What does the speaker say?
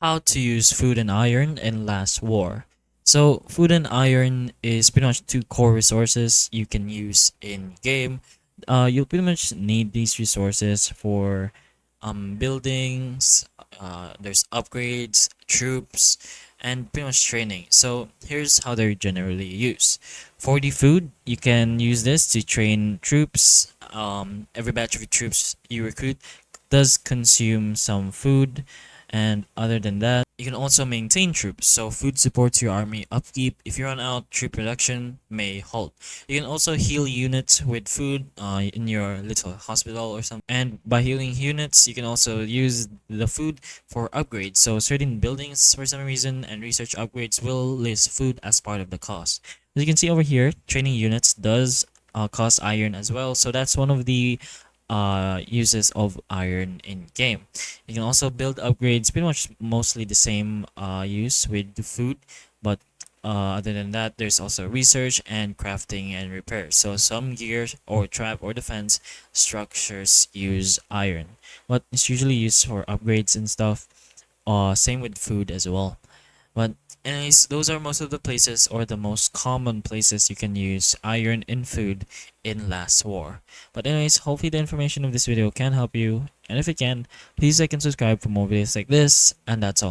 how to use food and iron in Last War. So, food and iron is pretty much two core resources you can use in game. You'll pretty much need these resources for buildings, there's upgrades, troops, and pretty much training. So, here's how they're generally used. For the food, you can use this to train troops. Every batch of troops you recruit does consume some food, and other than that, you can also maintain troops, so food supports your army upkeep. If you run out, troop production may halt. You can also heal units with food in your little hospital or something. And by healing units, you can also use the food for upgrades. So certain buildings, for some reason, and research upgrades will list food as part of the cost. As you can see over here, training units does cost iron as well. So that's one of the uses of iron in game. You can also build upgrades, pretty much mostly the same use with the food, but other than that, there's also research and crafting and repair. So some gear or trap or defense structures use iron, but it's usually used for upgrades and stuff. Same with food as well. But anyways, those are most of the places or the most common places you can use iron in food in Last War. But anyways, hopefully the information of this video can help you. And if it can, please like and subscribe for more videos like this. And that's all.